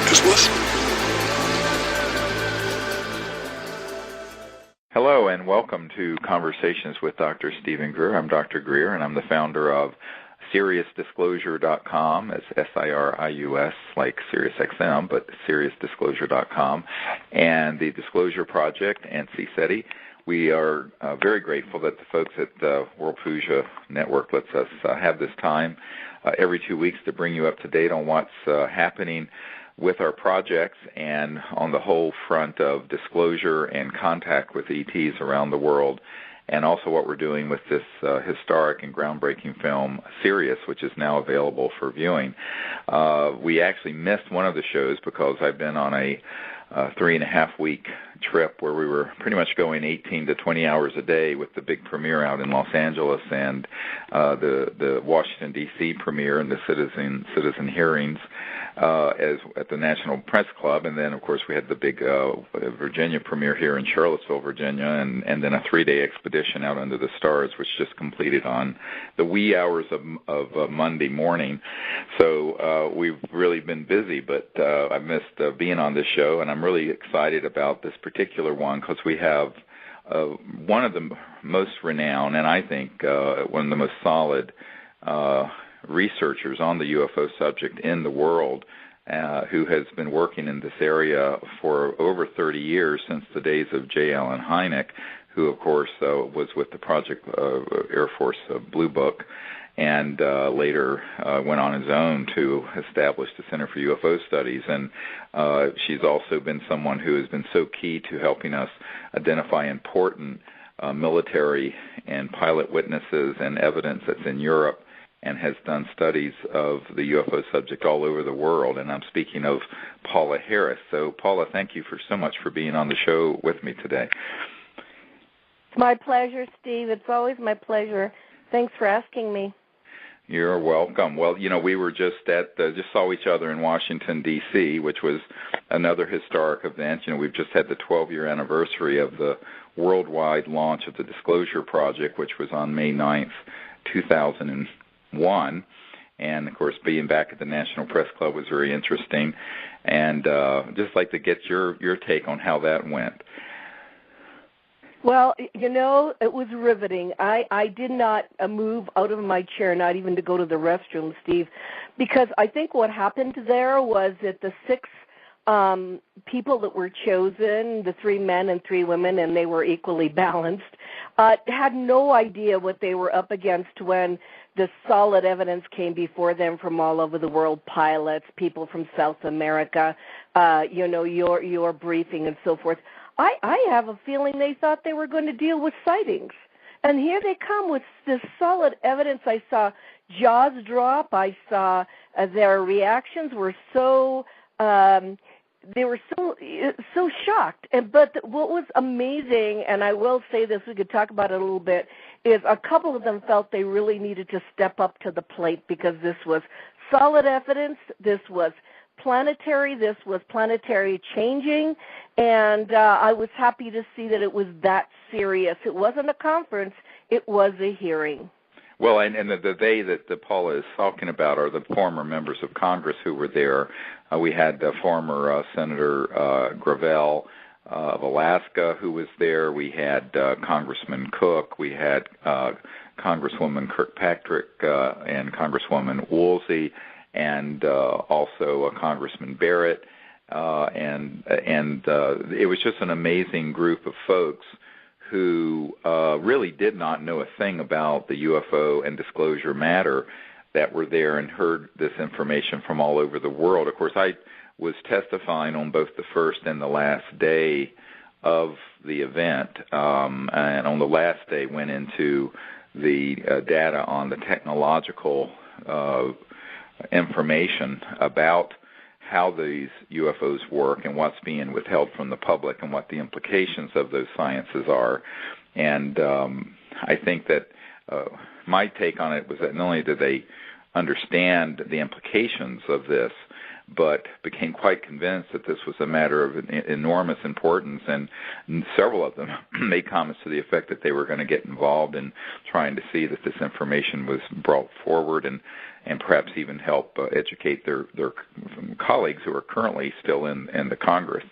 Just listen. Hello and welcome to Conversations with Dr. Stephen Greer. I'm Dr. Greer and I'm the founder of SiriusDisclosure.com. It's SIRIUS, like SiriusXM, but SiriusDisclosure.com, and the Disclosure Project and CSETI. We are very grateful that the folks at the World Puja Network lets us have this time every 2 weeks to bring you up to date on what's happening with our projects and on the whole front of disclosure and contact with ETs around the world, and also what we're doing with this historic and groundbreaking film, Sirius, which is now available for viewing. We actually missed one of the shows because I've been on a 3.5-week trip where we were pretty much going 18 to 20 hours a day with the big premiere out in Los Angeles and the Washington, D.C. premiere and the citizen hearings as at the National Press Club. And then, of course, we had the big Virginia premiere here in Charlottesville, Virginia, and then a 3-day expedition out under the stars, which just completed on the wee hours of Monday morning. So we've really been busy, but I missed being on this show, and I'm really excited about this particular one because we have one of the most renowned and I think one of the most solid researchers on the UFO subject in the world who has been working in this area for over 30 years, since the days of J. Allen Hynek, who, of course, was with the Project Air Force Blue Book, and later went on his own to establish the Center for UFO Studies. And she's also been someone who has been so key to helping us identify important military and pilot witnesses and evidence that's in Europe, and has done studies of the UFO subject all over the world. And I'm speaking of Paola Harris. So, Paola, thank you so much for being on the show with me today. My pleasure, Steve. It's always my pleasure. Thanks for asking me. You're welcome. Well, we were just saw each other in Washington, D.C., which was another historic event. We've just had the 12-year anniversary of the worldwide launch of the Disclosure Project, which was on May 9th, 2001. And, of course, being back at the National Press Club was very interesting. And just like to get your take on how that went. Well, it was riveting. I did not move out of my chair, not even to go to the restroom, Steve, because I think what happened there was that the 6 people that were chosen, the 3 men and 3 women, and they were equally balanced, had no idea what they were up against when the solid evidence came before them from all over the world, pilots, people from South America, your briefing and so forth. I have a feeling they thought they were going to deal with sightings. And here they come with this solid evidence. I saw jaws drop. I saw their reactions were so they were so shocked. But what was amazing, and I will say this, we could talk about it a little bit, is a couple of them felt they really needed to step up to the plate because this was solid evidence. This was planetary. This was planetary changing, and I was happy to see that it was that serious. It wasn't a conference. It was a hearing. Well, and the they that Paula is talking about are the former members of Congress who were there. We had former Senator Gravel of Alaska who was there. We had Congressman Cook. We had Congresswoman Kirkpatrick and Congresswoman Woolsey, and also Congressman Barrett, and it was just an amazing group of folks who really did not know a thing about the UFO and disclosure matter that were there and heard this information from all over the world. Of course, I was testifying on both the first and the last day of the event, and on the last day went into the data on the technological information about how these UFOs work and what's being withheld from the public and what the implications of those sciences are. And I think that my take on it was that not only did they understand the implications of this, but became quite convinced that this was a matter of enormous importance, and several of them made comments to the effect that they were going to get involved in trying to see that this information was brought forward and perhaps even help educate their colleagues who are currently still in the Congress.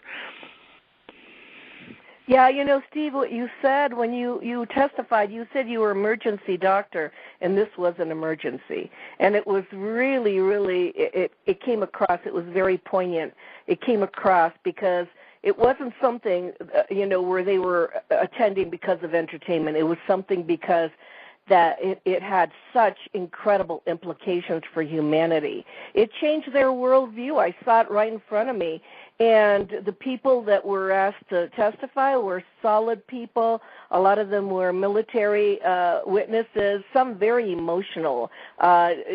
Yeah, Steve, what you said when you testified, you said you were an emergency doctor, and this was an emergency. And it was really, really, it came across, it was very poignant. It came across because it wasn't something, where they were attending because of entertainment. It was something because that it had such incredible implications for humanity. It changed their worldview. I saw it right in front of me. And the people that were asked to testify were solid people. A lot of them were military witnesses, some very emotional.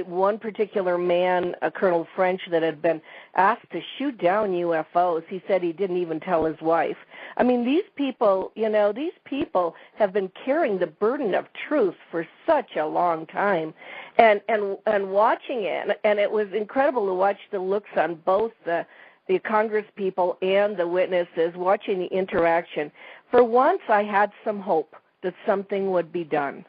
One particular man, Colonel French, that had been asked to shoot down UFOs, he said he didn't even tell his wife. I mean, these people have been carrying the burden of truth for such a long time. And watching it, and it was incredible to watch the looks on both the Congress people and the witnesses, watching the interaction. For once, I had some hope that something would be done.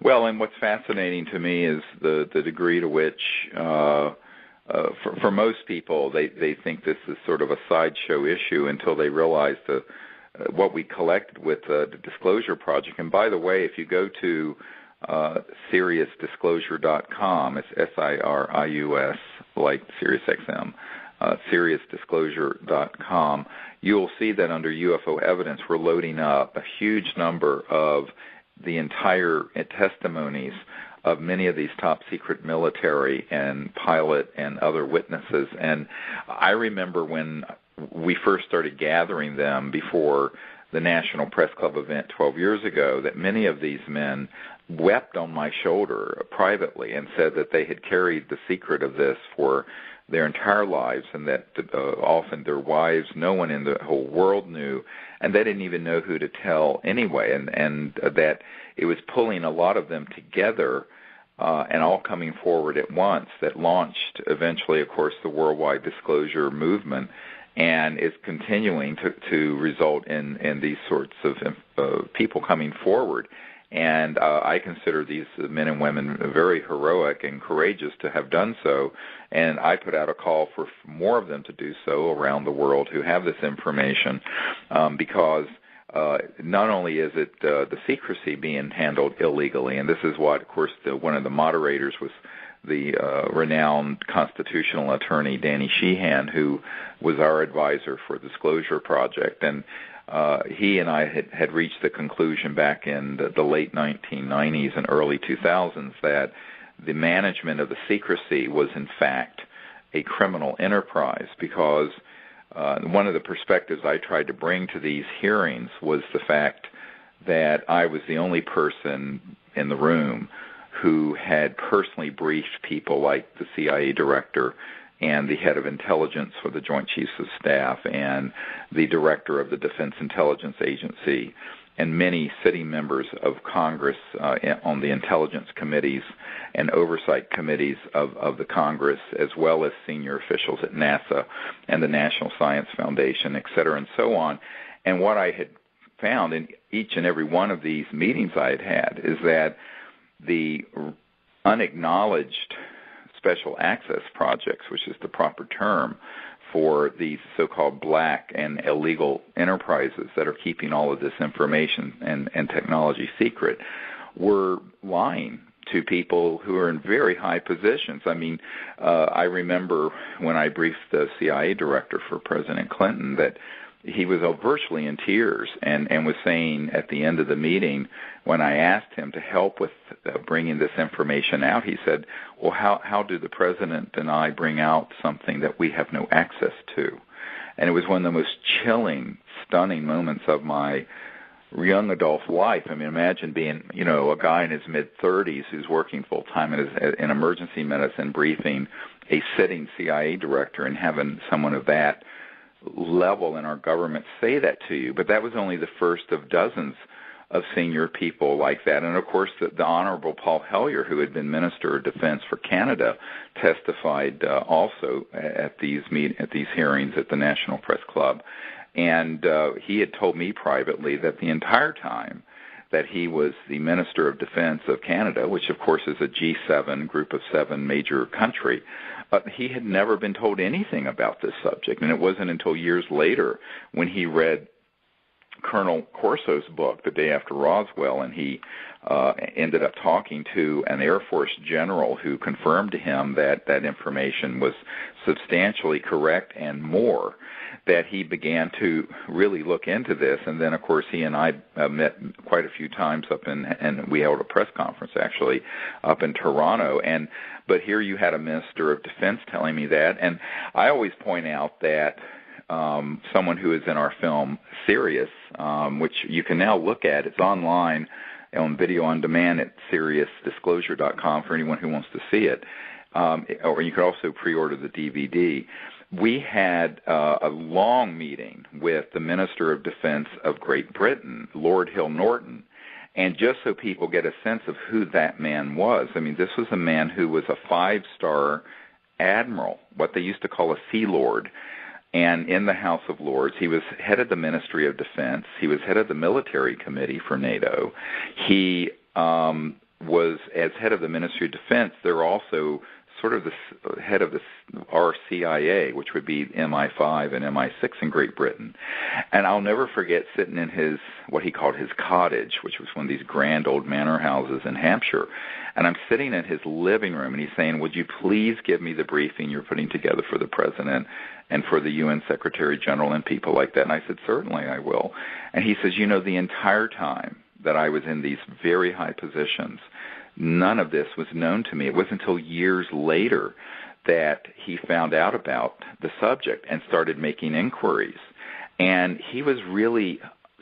Well, and what's fascinating to me is the degree to which, for most people, they think this is sort of a sideshow issue until they realize what we collected with the Disclosure Project. And by the way, if you go to SiriusDisclosure.com, it's SIRIUS, like SiriusXM, SiriusDisclosure.com, you'll see that under UFO evidence, we're loading up a huge number of the entire testimonies of many of these top secret military and pilot and other witnesses. And I remember when we first started gathering them before the National Press Club event 12 years ago, that many of these men wept on my shoulder privately and said that they had carried the secret of this for their entire lives, and that often their wives, no one in the whole world knew, and they didn't even know who to tell anyway, and that it was pulling a lot of them together and all coming forward at once that launched eventually, of course, the worldwide disclosure movement, and is continuing to result in these sorts of people coming forward. And I consider these men and women very heroic and courageous to have done so. And I put out a call for more of them to do so around the world who have this information, because not only is it the secrecy being handled illegally, and this is what, of course, one of the moderators was the renowned constitutional attorney Danny Sheehan, who was our advisor for Disclosure Project. And he and I had reached the conclusion back in the late 1990s and early 2000s that the management of the secrecy was, in fact, a criminal enterprise, because one of the perspectives I tried to bring to these hearings was the fact that I was the only person in the room who had personally briefed people like the CIA director and the head of intelligence for the Joint Chiefs of Staff and the director of the Defense Intelligence Agency and many sitting members of Congress on the intelligence committees and oversight committees of the Congress, as well as senior officials at NASA and the National Science Foundation, et cetera, and so on. And what I had found in each and every one of these meetings I had had is that the unacknowledged special access projects, which is the proper term for these so-called black and illegal enterprises that are keeping all of this information and technology secret, were lying to people who are in very high positions. I mean, I remember when I briefed the CIA director for President Clinton that he was virtually in tears and was saying at the end of the meeting, when I asked him to help with bringing this information out, he said, well, how do the president and I bring out something that we have no access to? And it was one of the most chilling, stunning moments of my young adult life. I mean, imagine being, a guy in his mid-30s who's working full-time in emergency medicine, briefing a sitting CIA director and having someone of that level in our government say that to you. But that was only the first of dozens of senior people like that. And, of course, the Honorable Paul Hellyer, who had been Minister of Defense for Canada, testified also at these hearings at the National Press Club. And he had told me privately that the entire time that he was the Minister of Defense of Canada, which, of course, is a G7, group of 7 major country, he had never been told anything about this subject. And it wasn't until years later when he read Colonel Corso's book, The Day After Roswell, and he ended up talking to an Air Force general who confirmed to him that that information was substantially correct and more, that he began to really look into this. And then, of course, he and I met quite a few times and we held a press conference, actually, up in Toronto. But here you had a Minister of Defense telling me that. And I always point out that someone who is in our film Sirius, which you can now look at. It's online on video on demand at SiriusDisclosure.com for anyone who wants to see it. Or you could also pre-order the DVD. We had a long meeting with the Minister of Defense of Great Britain, Lord Hill Norton. And just so people get a sense of who that man was, I mean, this was a man who was a 5-star admiral, what they used to call a Sea Lord. And in the House of Lords, he was head of the Ministry of Defense. He was head of the Military Committee for NATO. He was, as head of the Ministry of Defense, they're also sort of the head of our CIA, which would be MI5 and MI6 in Great Britain. And I'll never forget sitting in his, what he called his cottage, which was one of these grand old manor houses in Hampshire. And I'm sitting in his living room, and he's saying, would you please give me the briefing you're putting together for the President and for the UN Secretary General and people like that? And I said, certainly I will. And he says, the entire time that I was in these very high positions, none of this was known to me. It wasn't until years later that he found out about the subject and started making inquiries. And he was really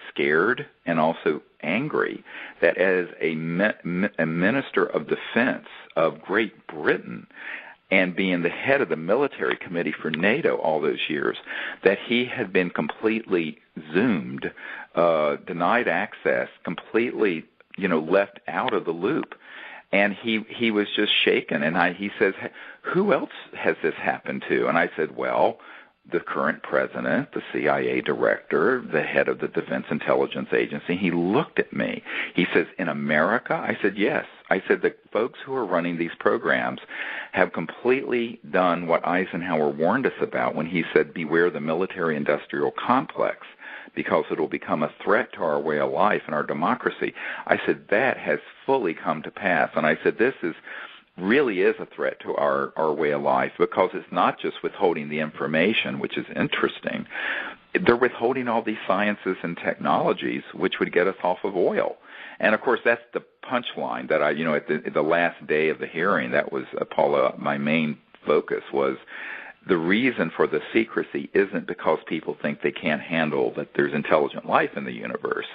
scared and also angry that as a Minister of Defense of Great Britain and being the head of the Military Committee for NATO all those years, that he had been completely zoomed, denied access, completely, left out of the loop. And he was just shaken. And he says, who else has this happened to? And I said, well, the current president, the CIA director, the head of the Defense Intelligence Agency. He looked at me. He says, in America? I said, yes. I said, the folks who are running these programs have completely done what Eisenhower warned us about when he said, beware the military-industrial complex, because it will become a threat to our way of life and our democracy. I said, that has fully come to pass. And I said, this really is a threat to our way of life, because it's not just withholding the information, which is interesting. They're withholding all these sciences and technologies which would get us off of oil. And, of course, that's the punchline that at the last day of the hearing, that was, Paula, my main focus was, the reason for the secrecy isn't because people think they can't handle that there's intelligent life in the universe.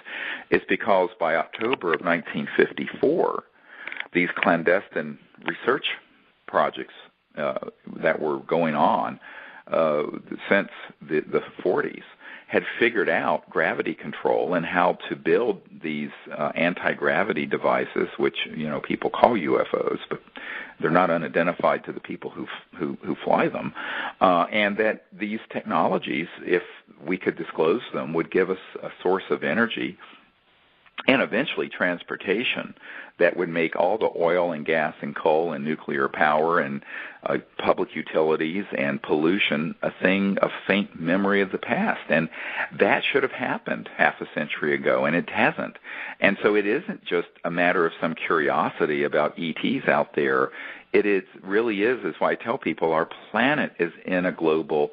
It's because by October of 1954, these clandestine research projects that were going on since the 40s had figured out gravity control and how to build these anti-gravity devices, which people call UFOs, but they're not unidentified to the people who fly them, and that these technologies, if we could disclose them, would give us a source of energy and eventually transportation that would make all the oil and gas and coal and nuclear power and public utilities and pollution a thing of faint memory of the past. And that should have happened half a century ago, and it hasn't. And so it isn't just a matter of some curiosity about ETs out there. It really is why I tell people our planet is in a global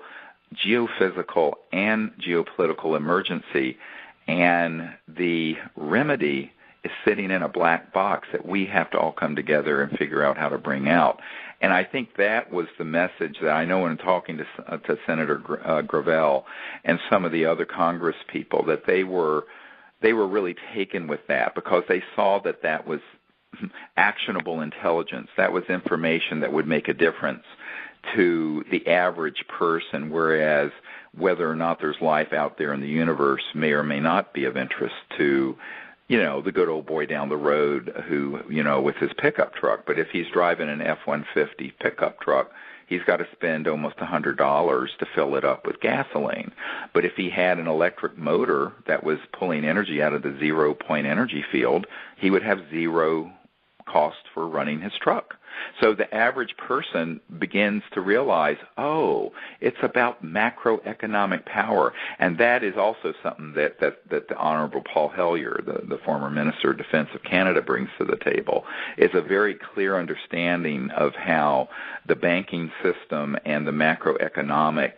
geophysical and geopolitical emergency, and the remedy is sitting in a black box that we have to all come together and figure out how to bring out. And I think that was the message that I know when talking to Senator Gravel and some of the other Congress people, that they were really taken with that, because they saw that was actionable intelligence. That was information that would make a difference to the average person, whereas whether or not there's life out there in the universe may or may not be of interest to the good old boy down the road who, with his pickup truck. But if he's driving an F-150 pickup truck, he's got to spend almost $100 to fill it up with gasoline. But if he had an electric motor that was pulling energy out of the 0-point energy field, he would have zero cost for running his truck. So the average person begins to realize, it's about macroeconomic power. And that is also something that the Honorable Paul Hellyer, the former Minister of Defense of Canada, brings to the table, is a very clear understanding of how the banking system and the macroeconomic,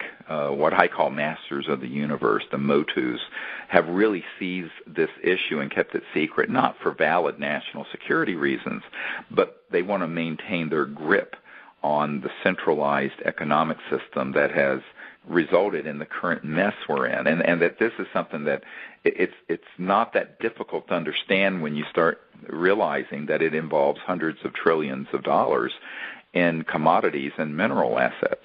what I call masters of the universe, the MOTUs, have really seized this issue and kept it secret, not for valid national security reasons, but they want to maintain their grip on the centralized economic system that has resulted in the current mess we're in, and that this is something that it's not that difficult to understand when you start realizing that it involves hundreds of trillions of dollars in commodities and mineral assets.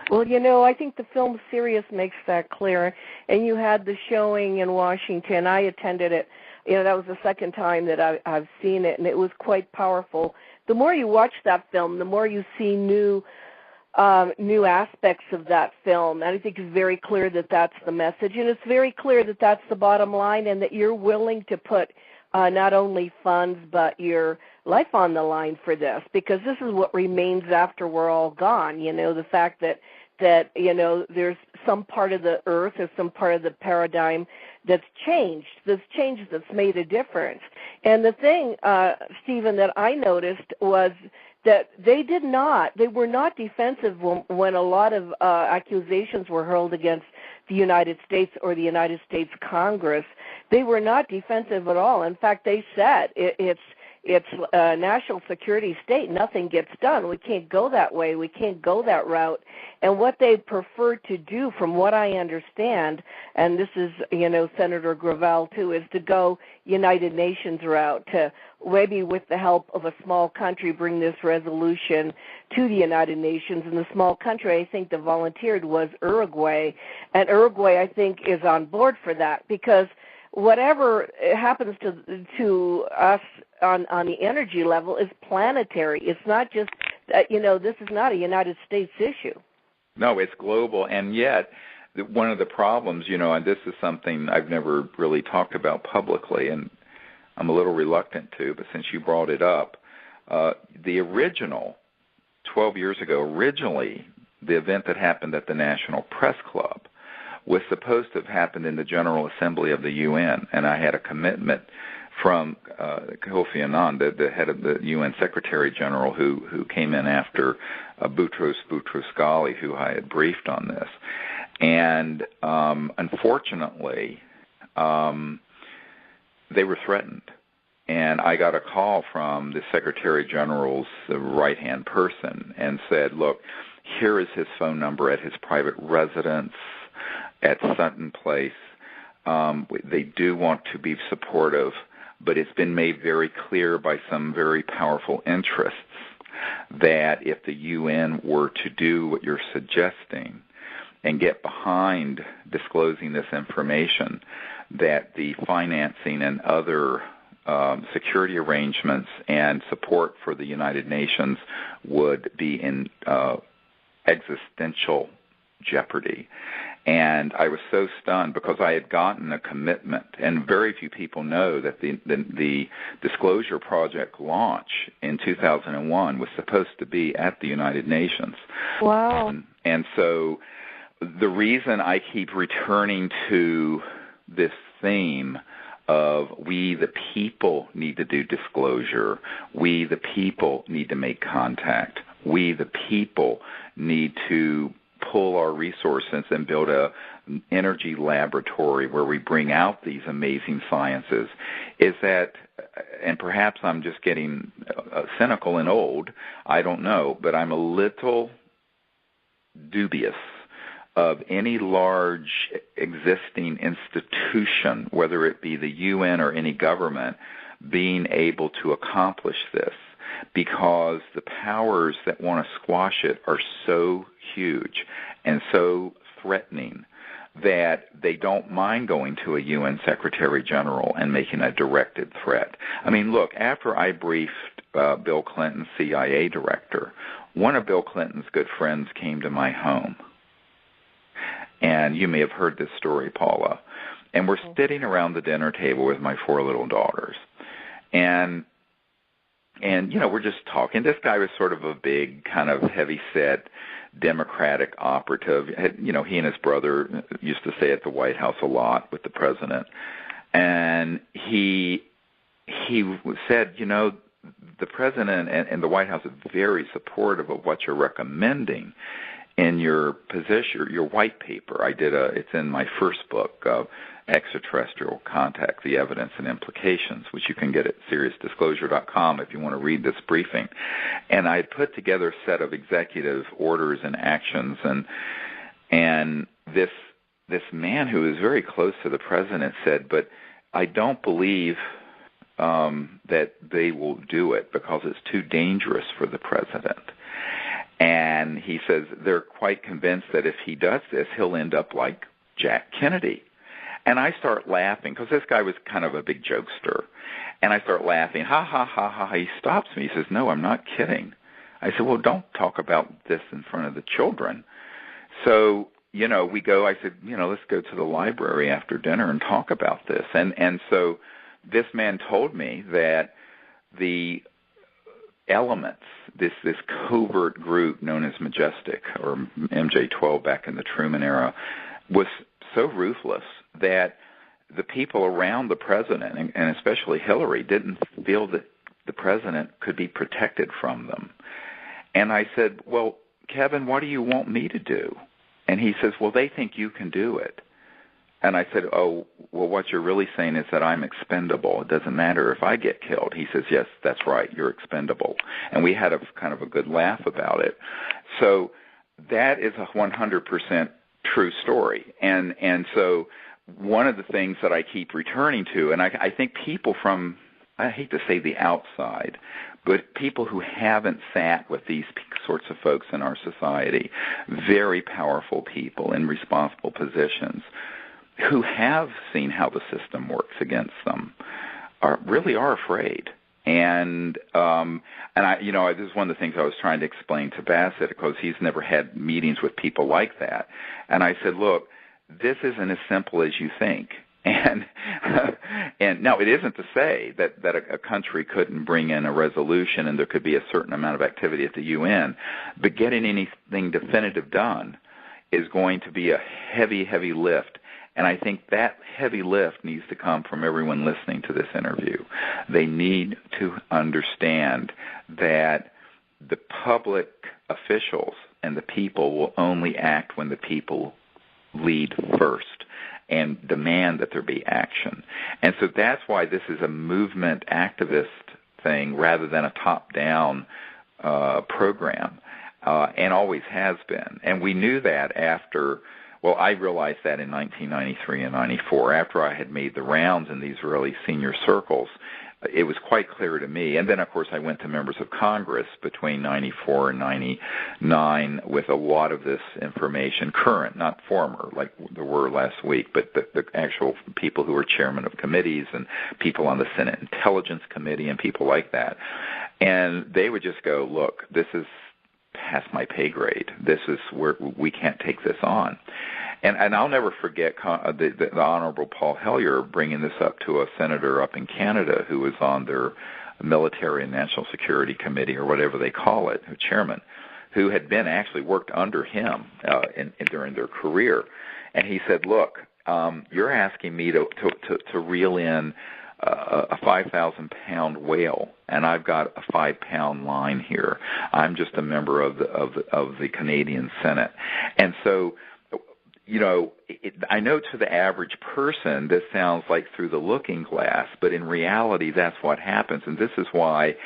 Well, I think the film Sirius makes that clear, and you had the showing in Washington. I attended it. That was the second time that I've seen it, and it was quite powerful. The more you watch that film, the more you see new aspects of that film. And I think it's very clear that that's the message, and it's very clear that that's the bottom line, and that you're willing to put not only funds but your life on the line for this, because this is what remains after we're all gone. The fact that there's some part of the earth or some part of the paradigm that's changed, that's made a difference. And the thing, Stephen, that I noticed was that they were not defensive when a lot of accusations were hurled against the United States or the United States Congress. They were not defensive at all. In fact, they said it's a national security state. Nothing gets done. We can't go that way. We can't go that route. And what they prefer to do, from what I understand, and this is, Senator Gravel too, is to go United Nations route, to maybe with the help of a small country bring this resolution to the United Nations. And the small country I think that volunteered was Uruguay. And Uruguay, I think, is on board for that, because whatever happens to us on the energy level is planetary. It's not just, this is not a United States issue. No, it's global, and yet one of the problems, and this is something I've never really talked about publicly, and I'm a little reluctant to, but since you brought it up, the original, 12 years ago, originally the event that happened at the National Press Club was supposed to have happened in the General Assembly of the UN, and I had a commitment from Kofi Annan, the head of the UN Secretary General, who came in after Boutros Boutros-Ghali, who I had briefed on this. And unfortunately, they were threatened. And I got a call from the Secretary General's right-hand person and said, look, here is his phone number at his private residence at Sutton Place. They do want to be supportive, but it's been made very clear by some very powerful interests that if the UN were to do what you're suggesting and get behind disclosing this information, that the financing and other security arrangements and support for the United Nations would be in existential jeopardy. And I was so stunned because I had gotten a commitment, and very few people know that the Disclosure Project launch in 2001 was supposed to be at the United Nations. Wow. And so the reason I keep returning to this theme of we the people need to do disclosure, we the people need to make contact, we the people need to pull our resources and build a energy laboratory where we bring out these amazing sciences, is that, and perhaps I'm just getting cynical and old, I don't know, but I'm a little dubious of any large existing institution, whether it be the UN or any government, being able to accomplish this, because the powers that want to squash it are so huge and so threatening that they don't mind going to a UN Secretary General and making a directed threat. I mean, look, after I briefed Bill Clinton's CIA director, one of Bill Clinton's good friends came to my home. And you may have heard this story, Paula. And we're sitting around the dinner table with my 4 little daughters. And we're just talking. This guy was sort of a big, kind of heavy-set Democratic operative. He and his brother used to stay at the White House a lot with the president. And he said, the president and the White House are very supportive of what you're recommending in your position, your white paper. It's in my first book, Extraterrestrial Contact, The Evidence and Implications, which you can get at SeriousDisclosure.com if you want to read this briefing. And I put together a set of executive orders and actions, and this man who is very close to the president said, but I don't believe that they will do it because it's too dangerous for the president. And he says they're quite convinced that if he does this, he'll end up like Jack Kennedy. And I start laughing because this guy was kind of a big jokester. And I start laughing, ha, ha, ha, ha. He stops me. He says, no, I'm not kidding. I said, well, don't talk about this in front of the children. So, we go, I said, let's go to the library after dinner and talk about this. And so this man told me that the elements, this covert group known as Majestic, or MJ-12 back in the Truman era, was so ruthless that the people around the president, and especially Hillary, didn't feel that the president could be protected from them. And I said, well, Kevin, what do you want me to do? And he says, well, they think you can do it. And I said, oh, well, what you're really saying is that I'm expendable. It doesn't matter if I get killed. He says, yes, that's right, you're expendable. And we had a kind of a good laugh about it. So that is a 100% true story. And so one of the things that I keep returning to, and I think people from, I hate to say the outside, but people who haven't sat with these sorts of folks in our society, very powerful people in responsible positions, who have seen how the system works against them, really are afraid. And this is one of the things I was trying to explain to Bassett, because he's never had meetings with people like that. And I said, look, this isn't as simple as you think. And now it isn't to say that a country couldn't bring in a resolution and there could be a certain amount of activity at the UN, but getting anything definitive done is going to be a heavy, heavy lift. And I think that heavy lift needs to come from everyone listening to this interview. They need to understand that the public officials and the people will only act when the people lead first and demand that there be action. And so that's why this is a movement activist thing rather than a top-down program, and always has been. And we knew that after... Well, I realized that in 1993 and 94. After I had made the rounds in these really senior circles, it was quite clear to me. And then, of course, I went to members of Congress between 94 and 99 with a lot of this information, current, not former, like there were last week, but the actual people who were chairman of committees and people on the Senate Intelligence Committee and people like that. And they would just go, look, this is past my pay grade. This is where we can't take this on. And I'll never forget the Honorable Paul Hellyer bringing this up to a senator up in Canada who was on their Military and National Security Committee, or whatever they call it, chairman, who had been actually worked under him during their career. And he said, look, you're asking me to reel in a 5,000-pound whale, and I've got a 5-pound line here. I'm just a member of the Canadian Senate. And so, I know to the average person this sounds like through the looking glass, but in reality that's what happens. And this is why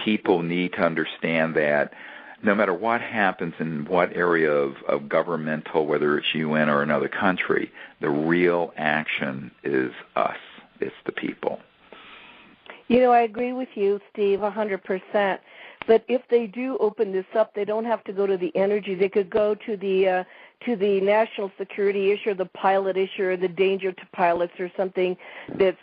people need to understand that no matter what happens in what area of governmental, whether it's UN or another country, the real action is us. It's the people. I agree with you, Steve, 100%. But if they do open this up, they don't have to go to the energy. They could go to the to the national security issue, or the pilot issue, or the danger to pilots, or something that's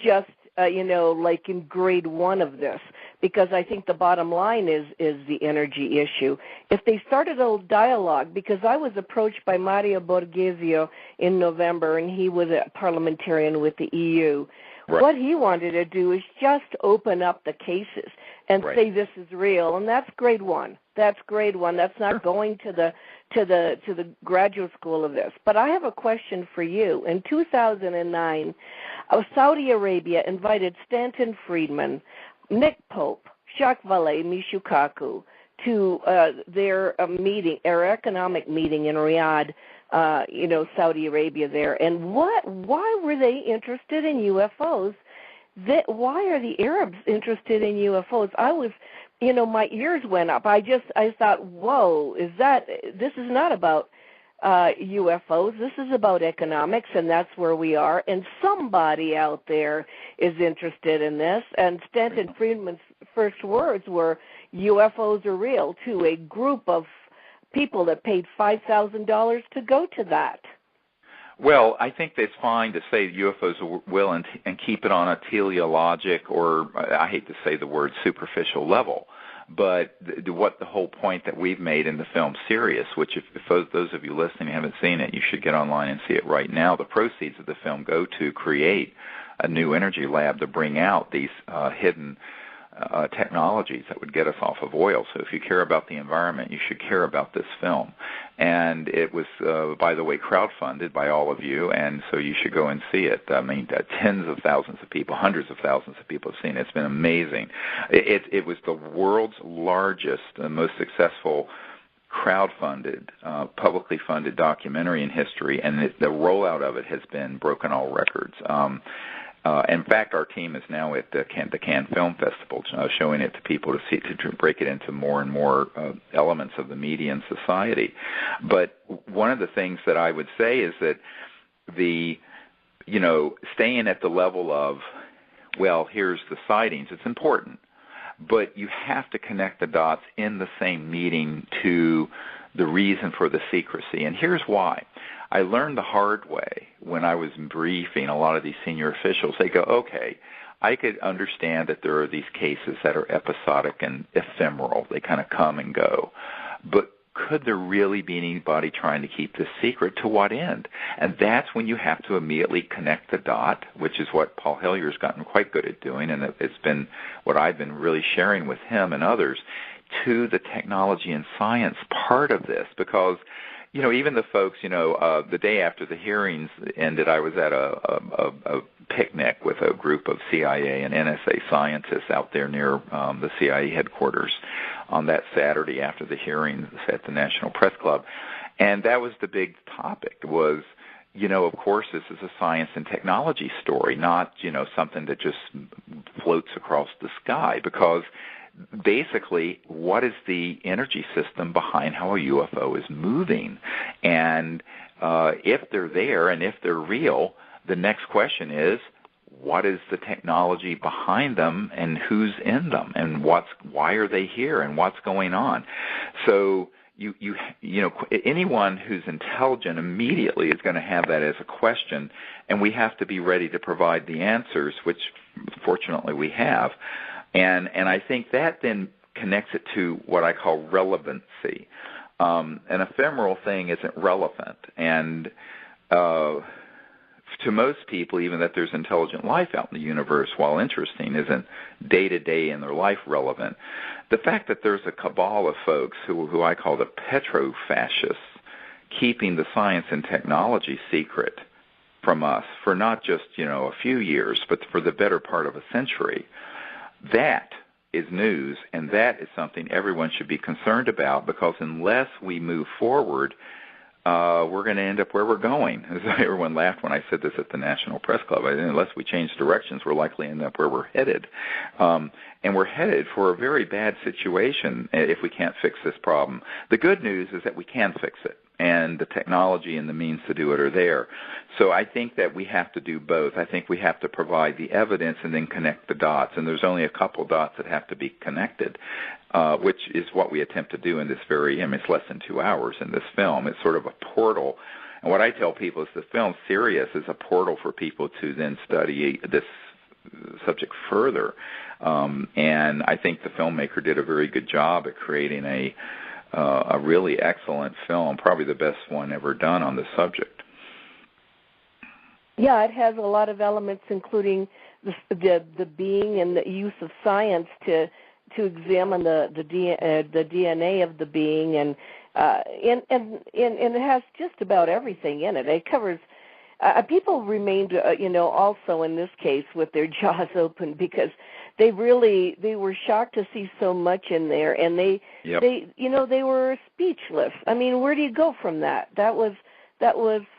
just like in grade 1 of this, because I think the bottom line is the energy issue. If they started a dialogue, because I was approached by Mario Borghesio in November, and he was a parliamentarian with the EU. Right. What he wanted to do is just open up the cases and say this is real, and that's grade 1. That's grade 1. That's not going to the graduate school of this. But I have a question for you. In 2009, Saudi Arabia invited Stanton Friedman, Nick Pope, Jacques Vallée, Michio Kaku to their economic meeting in Riyadh, Saudi Arabia there. And why were they interested in UFOs? Why are the Arabs interested in UFOs? I was, my ears went up. I thought, whoa, this is not about UFOs. This is about economics, and that's where we are. And somebody out there is interested in this. And Stanton Friedman's first words were, UFOs are real, to a group of people that paid $5,000 to go to that. Well, I think it's fine to say UFOs will and keep it on a teleologic, or I hate to say the word superficial level, but what the whole point that we've made in the film Sirius, which if those of you listening haven't seen it, you should get online and see it right now. The proceeds of the film go to create a new energy lab to bring out these hidden technologies that would get us off of oil. So if you care about the environment, you should care about this film. And it was, by the way, crowdfunded by all of you, and so you should go and see it. I mean, tens of thousands of people, hundreds of thousands of people have seen it. It's been amazing. It was the world's largest and most successful crowdfunded, publicly funded documentary in history, and the rollout of it has been broken all records. In fact, our team is now at the Cannes Film Festival, showing it to people to break it into more and more elements of the media and society. But one of the things that I would say is that staying at the level of, well, here's the sightings, it's important, but you have to connect the dots in the same meeting to the reason for the secrecy. And here's why. I learned the hard way when I was briefing a lot of these senior officials. They go, okay, I could understand that there are these cases that are episodic and ephemeral. They kind of come and go. But could there really be anybody trying to keep this secret? To what end? And that's when you have to immediately connect the dot, which is what Paul Hellier's gotten quite good at doing, and it's been what I've been really sharing with him and others, to the technology and science part of this. Because even the folks, the day after the hearings ended, I was at a picnic with a group of CIA and NSA scientists out there near the CIA headquarters on that Saturday after the hearings at the National Press Club. And that was the big topic was, of course, this is a science and technology story, not, something that just floats across the sky, because basically, what is the energy system behind how a UFO is moving? And if they're there and if they're real, the next question is, what is the technology behind them and who's in them and why are they here and what's going on? So anyone who's intelligent immediately is going to have that as a question, and we have to be ready to provide the answers, which fortunately we have. And I think that then connects it to what I call relevancy. An ephemeral thing isn't relevant. And to most people, even that there's intelligent life out in the universe, while interesting, isn't day-to-day in their life relevant. The fact that there's a cabal of folks who I call the petro-fascists keeping the science and technology secret from us for not just, a few years, but for the better part of a century, that is news, and that is something everyone should be concerned about, because unless we move forward, we're going to end up where we're going. Everyone laughed when I said this at the National Press Club. Unless we change directions, we're likely to end up where we're headed. And we're headed for a very bad situation if we can't fix this problem. The good news is that we can fix it. and the technology and the means to do it are there. So I think that we have to do both. I think we have to provide the evidence and then connect the dots, and there's only a couple dots that have to be connected, which is what we attempt to do in this it's less than 2 hours in this film. It's sort of a portal. And what I tell people is the film Sirius is a portal for people to then study this subject further. And I think the filmmaker did a very good job at creating a really excellent film, probably the best one ever done on the subject. Yeah, it has a lot of elements, including the being and the use of science to examine the DNA of the being, and it has just about everything in it. It covers. People remained, also in this case with their jaws open because they were shocked to see so much in there, and they were speechless. I mean, where do you go from that? That was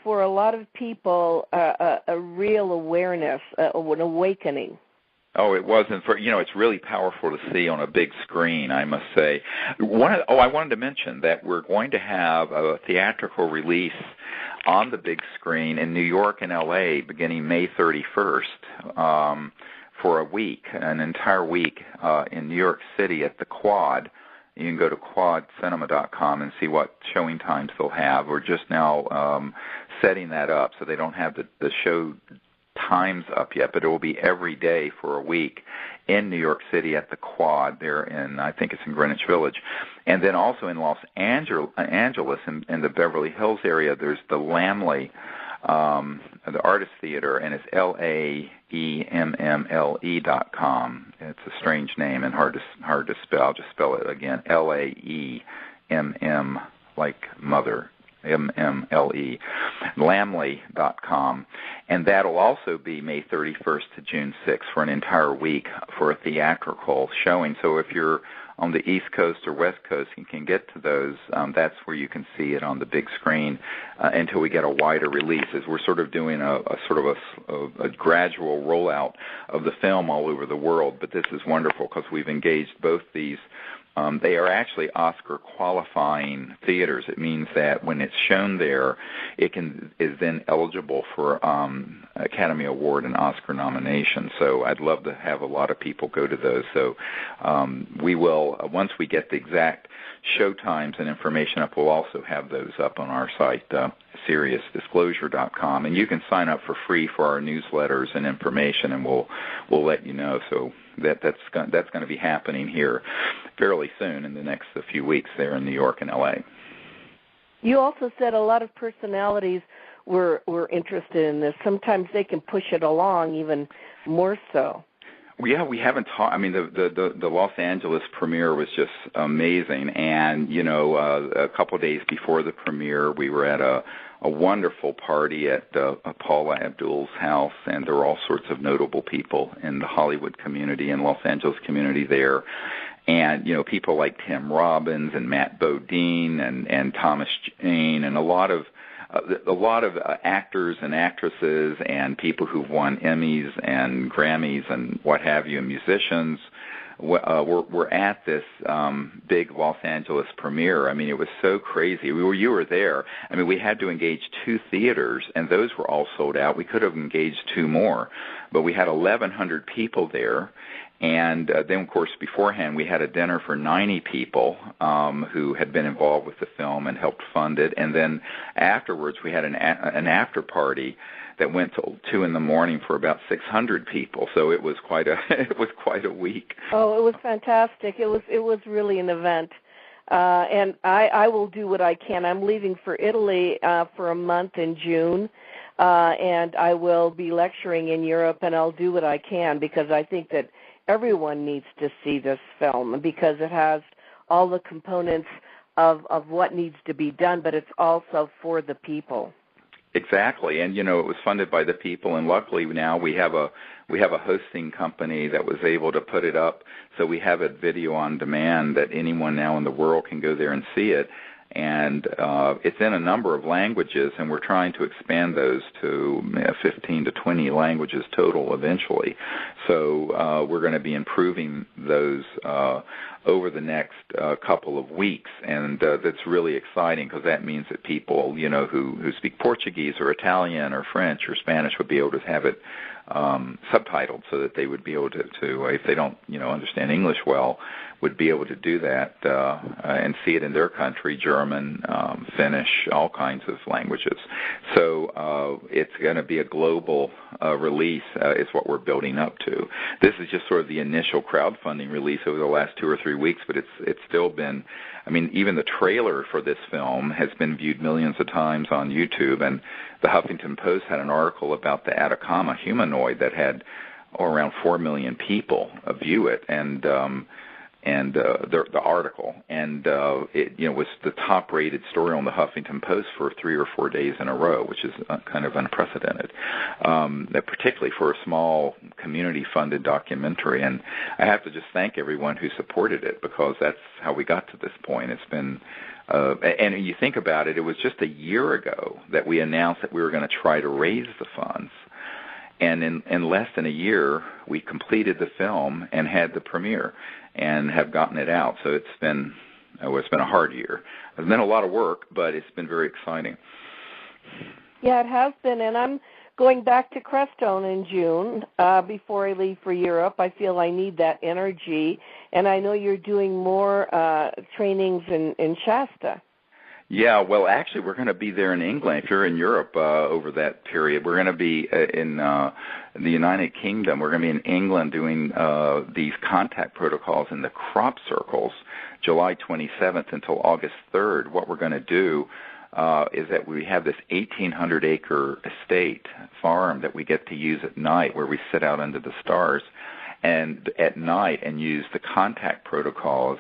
for a lot of people a real awareness, an awakening. Oh, it wasn't for, it's really powerful to see on a big screen, I must say. I wanted to mention that we're going to have a theatrical release on the big screen in New York and L.A. beginning May 31st for a week, an entire week in New York City at the Quad. You can go to quadcinema.com and see what showing times they'll have. We're just now setting that up, so they don't have the show times up yet, but it will be every day for a week in New York City at the Quad there I think it's in Greenwich Village. And then also in Los Angeles in the Beverly Hills area, there's the Lamley, the Artist Theater, and it's LAEMMLE.com. It's a strange name and hard to spell. I'll just spell it again. LAEMM, like mother, MMLE, Lamley.com, and that'll also be May 31st to June 6th for an entire week for a theatrical showing. So if you're on the East Coast or West Coast and can get to those, that's where you can see it on the big screen until we get a wider release. As we're sort of doing a gradual rollout of the film all over the world, but this is wonderful because we've engaged both these. They are actually Oscar qualifying theaters. It means that when it's shown there, it is then eligible for Academy Award and Oscar nomination. So I'd love to have a lot of people go to those. So we will, once we get the exact show times and information up, we'll also have those up on our site, SiriusDisclosure.com, and you can sign up for free for our newsletters and information, and we'll let you know. So that's going to be happening here fairly soon in the next few weeks there in New York and L.A. You also said a lot of personalities were interested in this. Sometimes they can push it along even more so. Yeah, we haven't talked. I mean, the Los Angeles premiere was just amazing, and a couple of days before the premiere, we were at a wonderful party at Paola Abdul's house, and there were all sorts of notable people in the Hollywood community and Los Angeles community there, and people like Tim Robbins and Matt Bodine and Thomas Jane and a lot of actors and actresses and people who've won Emmys and Grammys and what have you, and musicians were at this big Los Angeles premiere. I mean, it was so crazy. You were there. I mean, we had to engage 2 theaters, and those were all sold out. We could have engaged 2 more, but we had 1,100 people there. And then, of course, beforehand, we had a dinner for 90 people who had been involved with the film and helped fund it. And then afterwards, we had an after party that went till 2 a.m. for about 600 people. So it was quite a week. Oh, it was fantastic. It was really an event. And I will do what I can. I'm leaving for Italy for a month in June. And I will be lecturing in Europe, and I'll do what I can because I think that everyone needs to see this film because it has all the components of what needs to be done, but it's also for the people. Exactly, and it was funded by the people, and luckily now we have a hosting company that was able to put it up, so we have it video on demand that anyone now in the world can go there and see it. and it's in a number of languages, and we're trying to expand those to 15 to 20 languages total eventually. So we're going to be improving those over the next couple of weeks, and that's really exciting because that means that people, who speak Portuguese or Italian or French or Spanish would be able to have it subtitled, so that they would be able to if they don't, understand English well, would be able to do that and see it in their country, German, Finnish, all kinds of languages. So it's going to be a global release is what we're building up to. This is just sort of the initial crowdfunding release over the last 2 or 3 weeks, but it's still been, even the trailer for this film has been viewed millions of times on YouTube, and the Huffington Post had an article about the Atacama humanoid that had around 4 million people view it, and the article, and it was the top-rated story on the Huffington Post for 3 or 4 days in a row, which is kind of unprecedented, particularly for a small community-funded documentary. And I have to just thank everyone who supported it, because that's how we got to this point. It's been and you think about it, it was just a year ago that we announced that we were going to try to raise the funds. And in less than a year, we completed the film and had the premiere and have gotten it out. So it's been a hard year. It's been a lot of work, but it's been very exciting. Yeah, it has been. And I'm going back to Crestone in June before I leave for Europe. I feel I need that energy. And I know you're doing more trainings in Shasta. Yeah, well, actually, we're going to be there in England. If you're in Europe over that period, we're going to be in the United Kingdom. We're going to be in England doing these contact protocols in the crop circles, July 27th until August 3rd. What we're going to do is that we have this 1,800-acre estate farm that we get to use at night, where we sit out under the stars and at night and use the contact protocols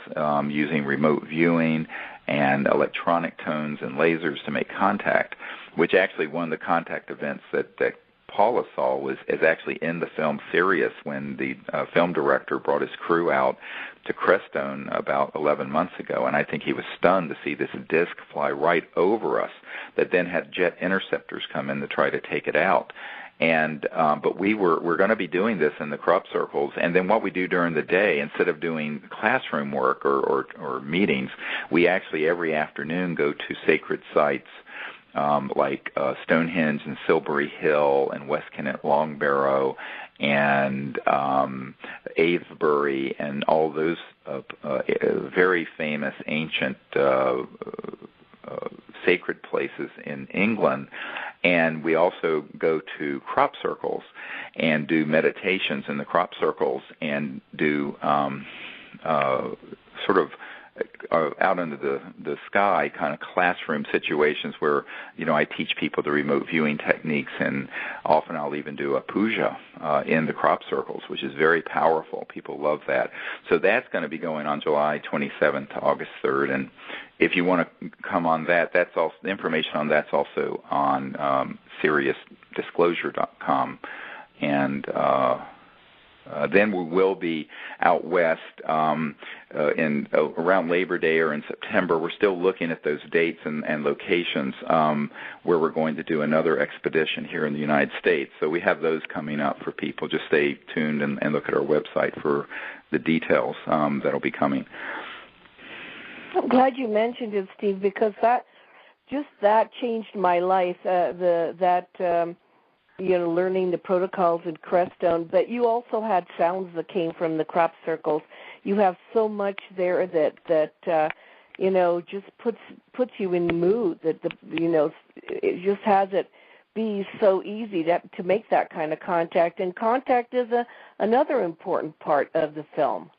using remote viewing and electronic tones and lasers to make contact, which actually one of the contact events that Paola saw is actually in the film Sirius, when the film director brought his crew out to Crestone about 11 months ago, and I think he was stunned to see this disc fly right over us that then had jet interceptors come in to try to take it out. And but we're going to be doing this in the crop circles, and then what we do during the day, instead of doing classroom work or meetings, we actually every afternoon go to sacred sites like Stonehenge and Silbury Hill and West Kennet Longbarrow and Avebury and all those very famous ancient sacred places in England. And we also go to crop circles and do meditations in the crop circles and do sort of out under the sky kind of classroom situations where, I teach people the remote viewing techniques, and often I'll even do a puja in the crop circles, which is very powerful. People love that. So that's going to be going on July 27th to August 3rd. And if you want to come on that, that's also, the information on that's also on SiriusDisclosure.com. And then we will be out west in around Labor Day or in September. We're still looking at those dates and locations where we're going to do another expedition here in the United States. So we have those coming up for people. Just stay tuned and look at our website for the details that will be coming. I'm glad you mentioned it, Steve, because that changed my life. Learning the protocols in Crestone, but you also had sounds that came from the crop circles. You have so much there that just puts you in the mood. It just has it be so easy to make that kind of contact, and contact is another important part of the film.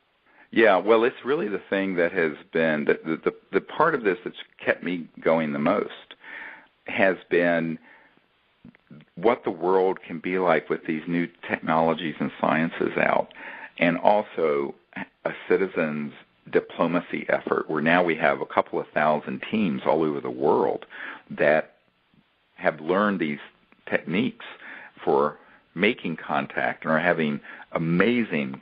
Yeah, well, it's really the thing that has been the part of this that's kept me going the most has been what the world can be like with these new technologies and sciences out, and also a citizens' diplomacy effort where now we have a couple of thousand teams all over the world that have learned these techniques for making contact and are having amazing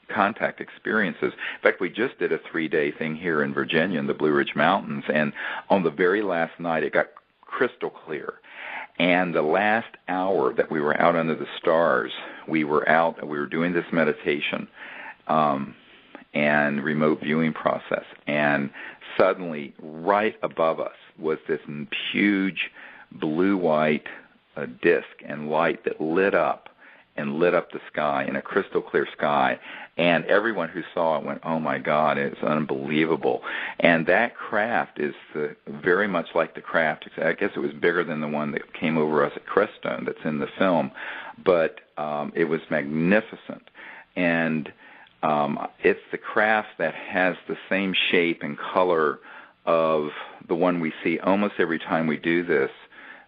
contact experiences. In fact, we just did a 3-day thing here in Virginia in the Blue Ridge Mountains, and on the very last night it got crystal clear. And the last hour that we were out under the stars, we were doing this meditation and remote viewing process, and suddenly right above us was this huge blue-white disk and light that lit up the sky in a crystal clear sky. And everyone who saw it went, "Oh my God, it's unbelievable." And that craft is very much like the craft. I guess it was bigger than the one that came over us at Crestone that's in the film, but it was magnificent. And it's the craft that has the same shape and color of the one we see almost every time we do this,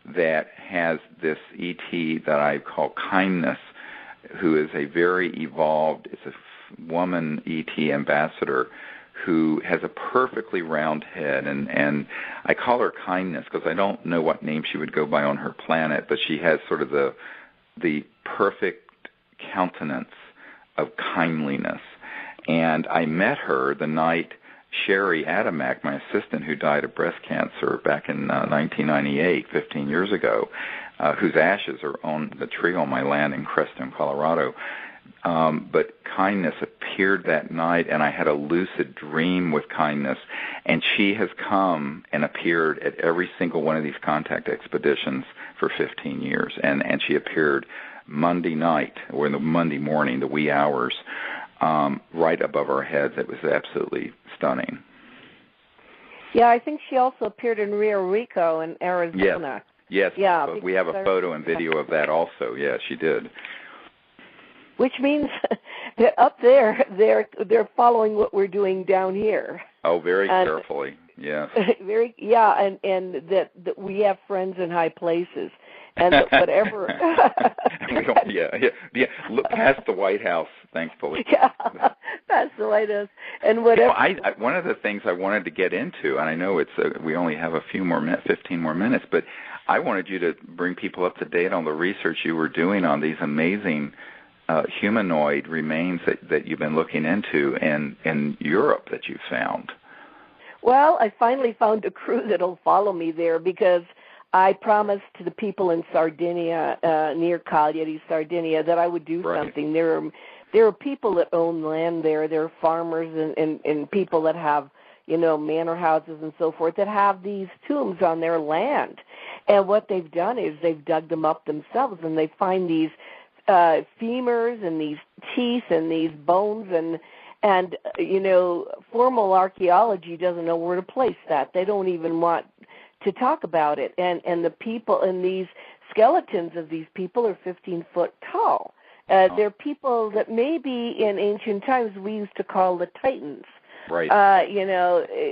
that has this ET that I call Kindness, who is a very evolved, it's a woman ET ambassador who has a perfectly round head, and I call her Kindness because I don't know what name she would go by on her planet, but she has sort of the perfect countenance of kindliness. And I met her the night Sherry Adamak, my assistant who died of breast cancer back in 1998, 15 years ago, whose ashes are on the tree on my land in Crestone, Colorado. But Kindness appeared that night, and I had a lucid dream with Kindness, and she has come and appeared at every single one of these contact expeditions for 15 years, and she appeared Monday night, or in the Monday morning, the wee hours, right above our heads. It was absolutely stunning. Yeah, I think she also appeared in Rio Rico in Arizona. Yes. Yeah, but we have a photo and video of that also. Yeah, she did. Which means that up there, they're following what we're doing down here. Oh, very carefully. Yeah. And that we have friends in high places, and that whatever. Look past the White House, thankfully. Yeah, past the White House, and whatever. I one of the things I wanted to get into, and I know it's we only have a few more 15 more minutes, but I wanted you to bring people up to date on the research you were doing on these amazing humanoid remains that you've been looking into in Europe that you found. Well, I finally found a crew that'll follow me there because I promised to the people in Sardinia, near Cagliari, Sardinia, that I would do something. There are people that own land there. There are farmers and people that have, manor houses and so forth that have these tombs on their land. And what they've done is they've dug them up themselves, and they find these femurs and these teeth and these bones and formal archaeology doesn't know where to place that. They don't even want to talk about it. And the people and these skeletons of these people are 15 foot tall. They're people that maybe in ancient times we used to call the Titans. Right.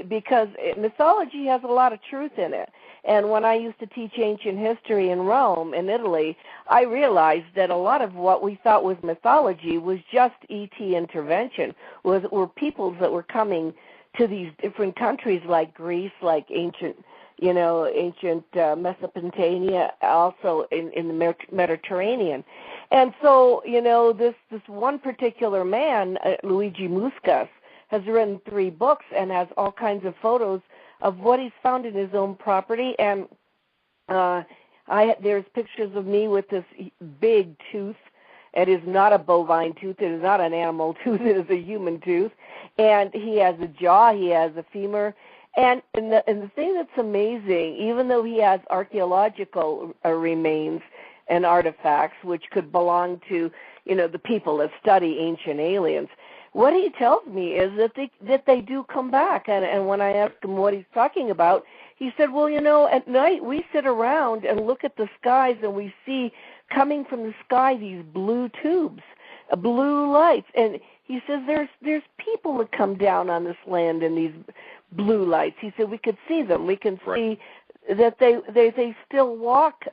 Because mythology has a lot of truth in it. And when I used to teach ancient history in Rome, in Italy, I realized that a lot of what we thought was mythology was just ET intervention, were peoples that were coming to these different countries like Greece, like ancient Mesopotamia, also in the Mediterranean. And so, this one particular man, Luigi Muscas, has written 3 books and has all kinds of photos of what he's found in his own property. And there's pictures of me with this big tooth. It is not a bovine tooth. It is not an animal tooth. It is a human tooth. And he has a jaw. He has a femur. And the thing that's amazing, even though he has archaeological remains and artifacts, which could belong to, the people that study ancient aliens, what he tells me is that they do come back. And when I asked him what he's talking about, he said, well, at night we sit around and look at the skies and we see coming from the sky these blue tubes, blue lights. And he says there's people that come down on this land in these blue lights. He said we could see them. We can see that they still walk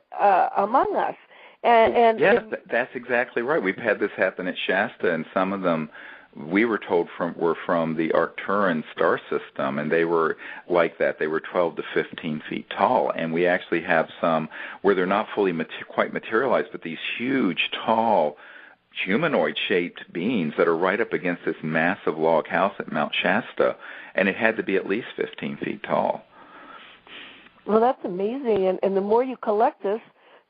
among us. And yes, that's exactly right. We've had this happen at Shasta, and some of them we were told were from the Arcturan star system, and they were like that. They were 12 to 15 feet tall, and we actually have some where they're not fully quite materialized, but these huge, tall humanoid-shaped beings that are right up against this massive log house at Mount Shasta, and it had to be at least 15 feet tall. Well, that's amazing, and the more you collect this,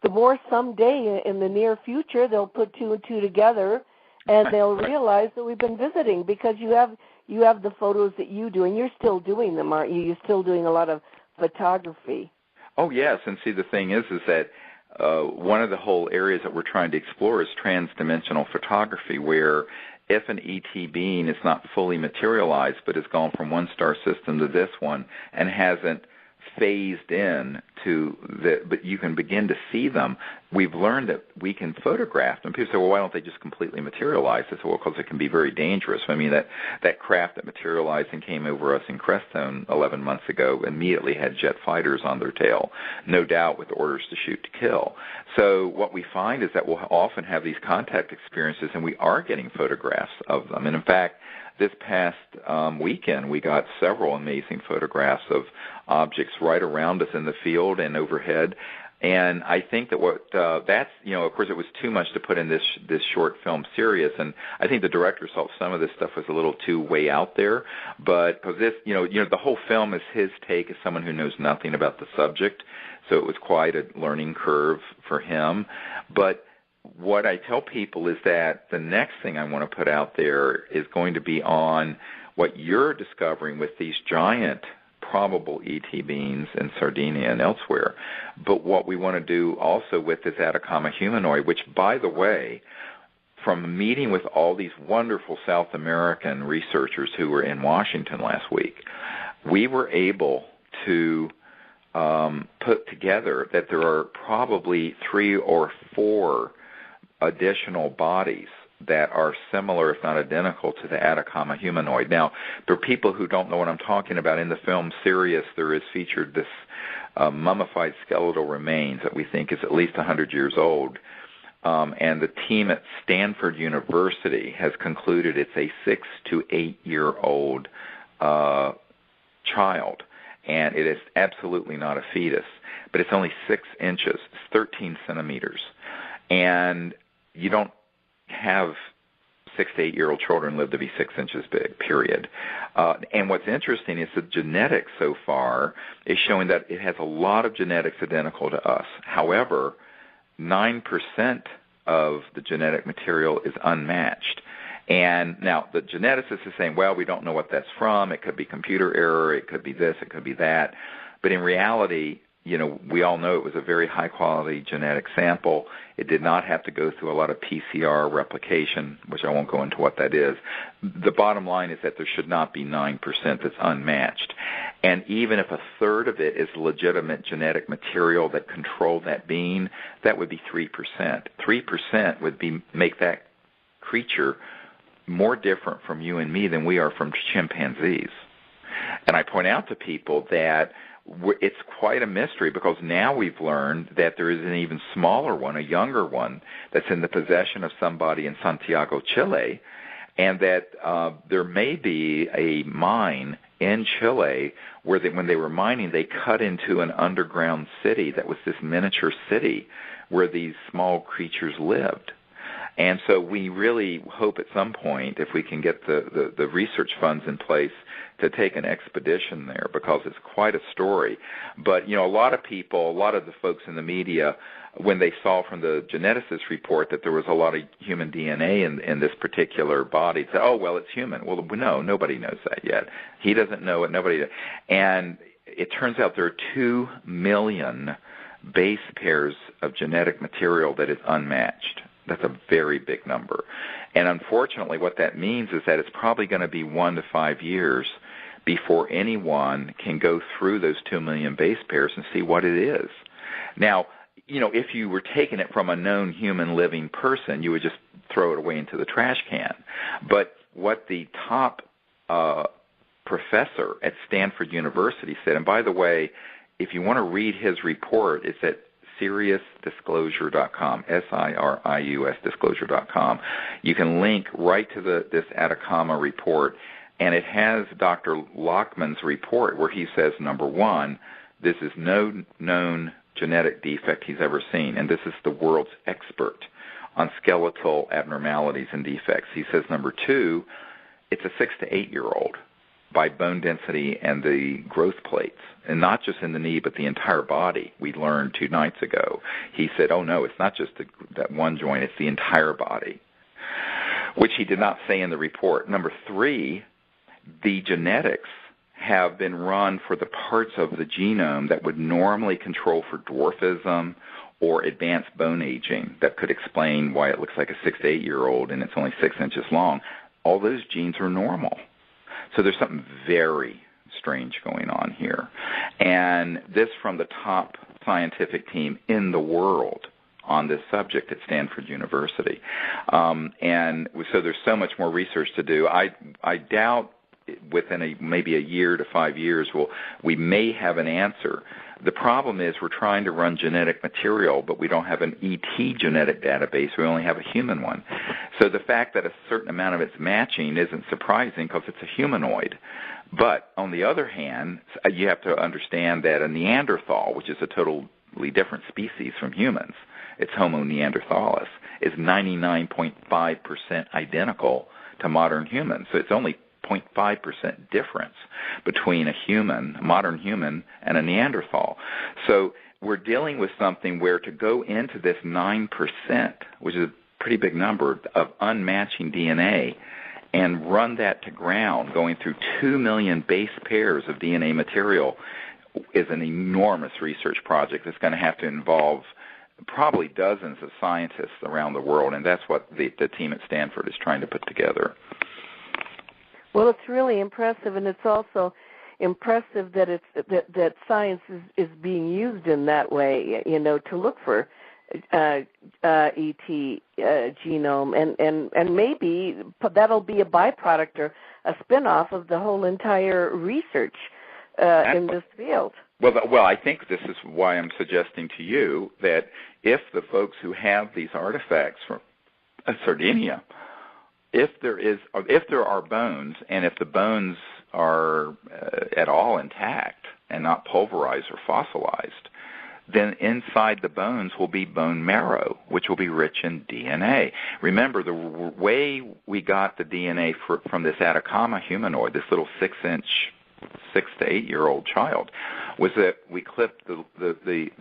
the more someday in the near future they'll put two and two together, and they'll realize that we've been visiting, because you have the photos that you do, and you're still doing them, aren't you? You're still doing a lot of photography. Oh, yes, and see, the thing is that one of the whole areas that we're trying to explore is transdimensional photography, where if an ET being is not fully materialized but has gone from one star system to this one and hasn't phased in to but you can begin to see them. We've learned that we can photograph them. People say, well, why don't they just completely materialize? I say, well, because it can be very dangerous. I mean, that craft that materialized and came over us in Crestone 11 months ago immediately had jet fighters on their tail, no doubt with orders to shoot to kill. So what we find is that we'll often have these contact experiences, and we are getting photographs of them. And in fact, this past weekend, we got several amazing photographs of objects right around us in the field and overhead. And I think that that's, of course, it was too much to put in this short film series. And I think the director felt some of this stuff was a little too way out there. But because this, the whole film is his take as someone who knows nothing about the subject. So it was quite a learning curve for him. But what I tell people is that the next thing I want to put out there is going to be on what you're discovering with these giant probable ET beings in Sardinia and elsewhere. But what we want to do also with this Atacama humanoid, which, by the way, from meeting with all these wonderful South American researchers who were in Washington last week, we were able to put together that there are probably 3 or 4 additional bodies that are similar, if not identical, to the Atacama humanoid. Now, for people who don't know what I'm talking about, in the film Sirius, there is featured this mummified skeletal remains that we think is at least 100 years old. And the team at Stanford University has concluded it's a 6 to 8 year old child. And it is absolutely not a fetus, but it's only 6 inches, it's 13 centimeters. And you don't have 6 to 8 year old children live to be 6 inches big, period. And what's interesting is the genetics so far is showing that it has a lot of genetics identical to us. However, 9% of the genetic material is unmatched. And now the geneticist is saying, well, we don't know what that's from. It could be computer error. It could be this. It could be that. But in reality, we all know it was a very high-quality genetic sample. It did not have to go through a lot of PCR replication, which I won't go into what that is. The bottom line is that there should not be 9% that's unmatched. And even if a third of it is legitimate genetic material that controlled that being, that would be 3%. 3% would make that creature more different from you and me than we are from chimpanzees. And I point out to people that it's quite a mystery, because now we've learned that there is an even smaller one, a younger one, that's in the possession of somebody in Santiago, Chile, and that there may be a mine in Chile where when they were mining, they cut into an underground city that was this miniature city where these small creatures lived. And so we really hope at some point, if we can get the research funds in place, to take an expedition there, because it's quite a story. But, a lot of people, a lot of the folks in the media, when they saw from the geneticist report that there was a lot of human DNA in this particular body, said, oh, well, it's human. Well, no, nobody knows that yet. He doesn't know it. Nobody does. And it turns out there are 2 million base pairs of genetic material that is unmatched. That's a very big number. And unfortunately, what that means is that it's probably going to be 1 to 5 years before anyone can go through those 2 million base pairs and see what it is. Now, if you were taking it from a known human living person, you would just throw it away into the trash can. But what the top professor at Stanford University said, and by the way, if you want to read his report, it's at SiriusDisclosure.com, SIRIUS Disclosure.com. You can link right to this Atacama report, and it has Dr. Lockman's report where he says, number 1, this is no known genetic defect he's ever seen, and this is the world's expert on skeletal abnormalities and defects. He says, number 2, it's a 6 to 8-year-old by bone density and the growth plates, and not just in the knee, but the entire body. We learned 2 nights ago. He said, oh, no, it's not just that one joint, it's the entire body, which he did not say in the report. Number 3, the genetics have been run for the parts of the genome that would normally control for dwarfism or advanced bone aging that could explain why it looks like a 6 to 8-year-old and it's only 6 inches long. All those genes are normal. So there's something very strange going on here. And this from the top scientific team in the world on this subject at Stanford University. And so there's so much more research to do. I doubt within maybe a year to 5 years we may have an answer. The problem is we're trying to run genetic material, but we don't have an ET genetic database. We only have a human one. So the fact that a certain amount of it's matching isn't surprising because it's a humanoid. But on the other hand, you have to understand that a Neanderthal, which is a totally different species from humans, it's Homo neanderthalis, is 99.5% identical to modern humans. So it's only 0.5% difference between a modern human, and a Neanderthal. So we're dealing with something where to go into this 9%, which is a pretty big number, of unmatching DNA, and run that to ground, going through 2 million base pairs of DNA material, is an enormous research project that's going to have to involve probably dozens of scientists around the world, and that's what the team at Stanford is trying to put together. Well, it's really impressive, and it's also impressive that that science is being used in that way, to look for ET genome, and maybe that'll be a byproduct or a spin-off of the whole entire research in this field. Well, I think this is why I'm suggesting to you that if the folks who have these artifacts from Sardinia, if there are bones, and if the bones are at all intact and not pulverized or fossilized, then inside the bones will be bone marrow, which will be rich in DNA. Remember, the way we got the DNA from this Atacama humanoid, this little 6 to 8-year-old child, was that we clipped the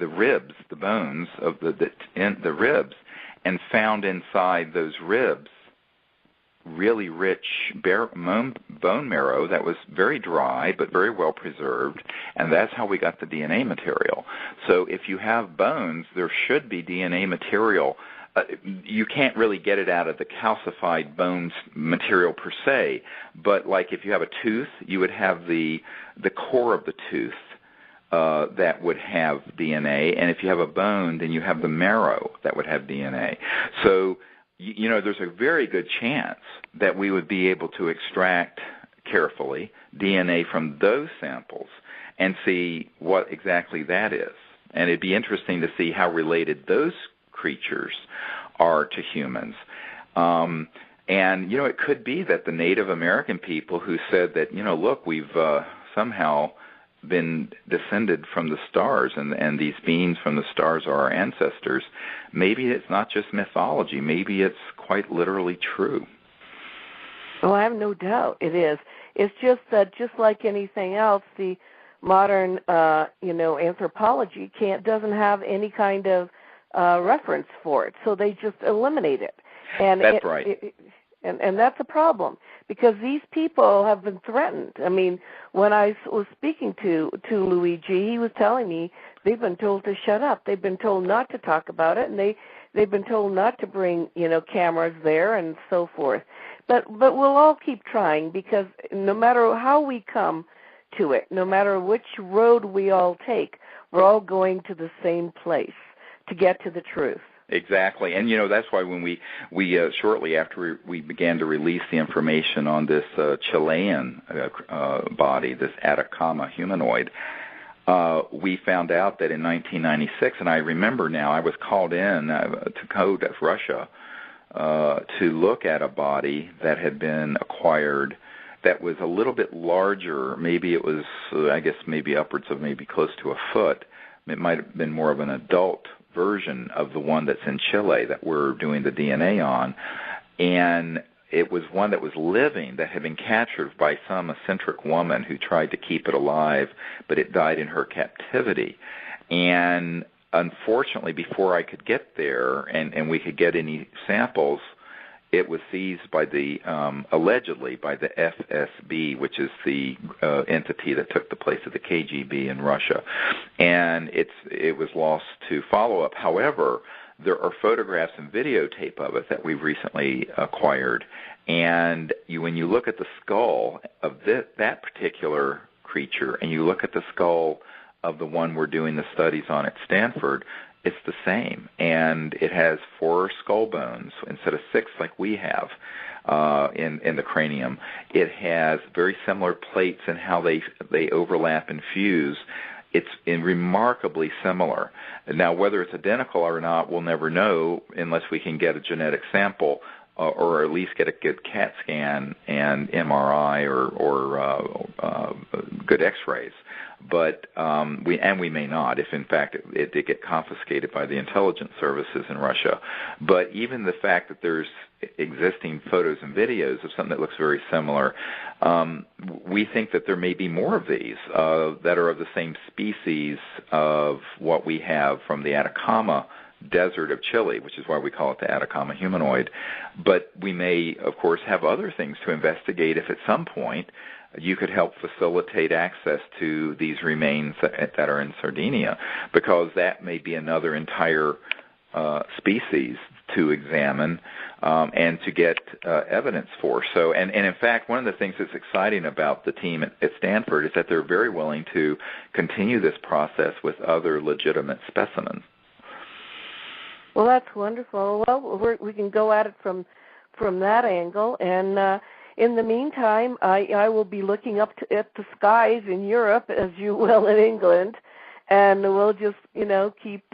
ribs, the bones of the ribs, and found inside those ribs really rich bone marrow that was very dry but very well preserved, and that's how we got the DNA material. So if you have bones, there should be DNA material. You can't really get it out of the calcified bones material per se, but like if you have a tooth, you would have the core of the tooth that would have DNA, and if you have a bone, then you have the marrow that would have DNA. So there's a very good chance that we would be able to extract carefully DNA from those samples and see what exactly that is. And it'd be interesting to see how related those creatures are to humans. And, it could be that the Native American people who said that, look, we've somehow been descended from the stars, and these beings from the stars are our ancestors. Maybe it's not just mythology. Maybe it's quite literally true. Oh, I have no doubt it is. It's just that, just like anything else, the modern, anthropology doesn't have any kind of reference for it, so they just eliminate it. And that's right. And that's a problem, because these people have been threatened. I mean, when I was speaking to Luigi, he was telling me they've been told to shut up. They've been told not to talk about it, and they've been told not to bring, cameras there and so forth. But we'll all keep trying, because no matter how we come to it, no matter which road we all take, we're all going to the same place to get to the truth. Exactly, and that's why when we shortly after we began to release the information on this Chilean body, this Atacama humanoid, we found out that in 1996, and I remember now, I was called in to go to Russia to look at a body that had been acquired that was a little bit larger. Maybe it was, maybe upwards of maybe close to a foot. It might have been more of an adult version of the one that's in Chile that we're doing the DNA on. And it was one that was living, that had been captured by some eccentric woman who tried to keep it alive, but it died in her captivity. And unfortunately, before I could get there and we could get any samples, it was seized by the, allegedly by the FSB, which is the entity that took the place of the KGB in Russia. And it was lost to follow-up. However, there are photographs and videotape of it that we've recently acquired. And when you look at the skull of that particular creature and you look at the skull of the one we're doing the studies on at Stanford, it's the same. And it has 4 skull bones instead of 6 like we have in the cranium. It has very similar plates in how they overlap and fuse. It's remarkably similar. Now, whether it's identical or not, we'll never know unless we can get a genetic sample or at least get a good CAT scan and MRI or good X-rays. But we may not, if in fact it did get confiscated by the intelligence services in Russia. But even the fact that there's existing photos and videos of something that looks very similar, we think that there may be more of these that are of the same species of what we have from the Atacama Desert of Chile, which is why we call it the Atacama humanoid. But we may, of course, have other things to investigate if at some point you could help facilitate access to these remains that are in Sardinia, because that may be another entire species to examine and to get evidence for. So, and in fact, one of the things that's exciting about the team at Stanford is that they're very willing to continue this process with other legitimate specimens. Well, that's wonderful. Well, we can go at it from that angle, and in the meantime, I will be looking up at the skies in Europe as you will in England, and we'll just keep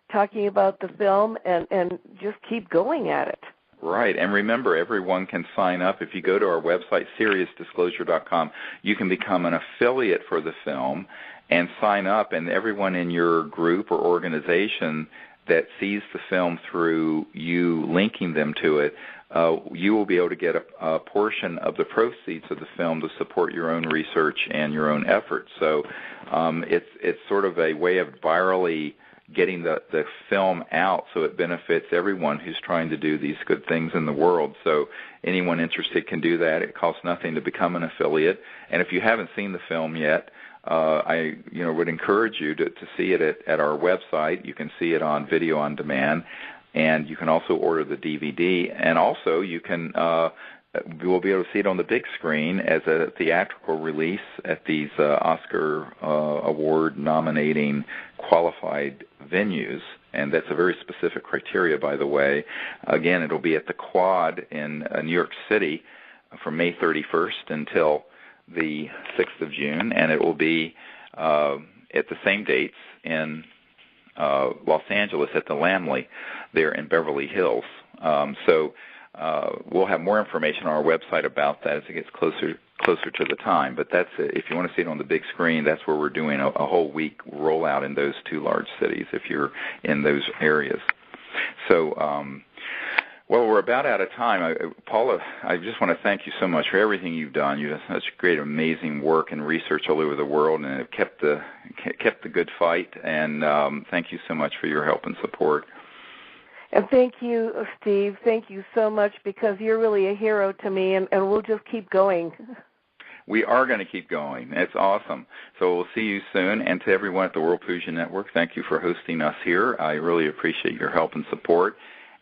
talking about the film and just keep going at it. Right, and remember, everyone can sign up. If you go to our website, SeriousDisclosure.com, you can become an affiliate for the film and sign up, and everyone in your group or organization that sees the film through you linking them to it, you will be able to get a portion of the proceeds of the film to support your own research and your own efforts. So it's sort of a way of virally getting the film out so it benefits everyone who's trying to do these good things in the world. So anyone interested can do that. It costs nothing to become an affiliate. And if you haven't seen the film yet, I would encourage you to see it at our website. You can see it on video on demand, and you can also order the DVD. And also you can we'll be able to see it on the big screen as a theatrical release at these Oscar award nominating qualified venues. And that's a very specific criteria, by the way. Again, it'll be at the Quad in New York City from May 31st until the 6th of June, and it will be at the same dates in Los Angeles at the Lamley there in Beverly Hills. So we'll have more information on our website about that as it gets closer to the time. But that's if you want to see it on the big screen, that's where we're doing a whole week rollout in those 2 large cities if you're in those areas. So well, we're about out of time. Paula, I just want to thank you so much for everything you've done. You've done such great, amazing work and research all over the world, and have kept the good fight. And thank you so much for your help and support. And thank you, Steve. Thank you so much, because you're really a hero to me, and we'll just keep going. We are going to keep going. It's awesome. So we'll see you soon. And to everyone at the World Fusion Network, thank you for hosting us here. I really appreciate your help and support.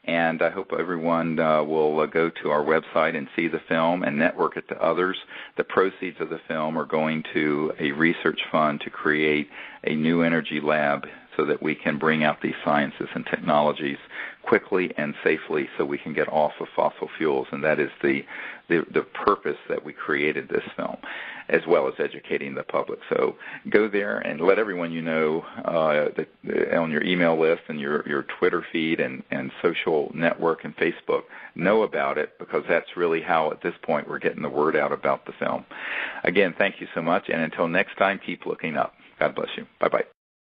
And I hope everyone will go to our website and see the film and network it to others. The proceeds of the film are going to a research fund to create a new energy lab so that we can bring out these sciences and technologies quickly and safely so we can get off of fossil fuels. And that is the purpose that we created this film, as well as educating the public. So go there and let everyone you know that on your email list and your Twitter feed and social network and Facebook know about it, because that's really how at this point we're getting the word out about the film. Again, thank you so much, and until next time, keep looking up. God bless you. Bye-bye.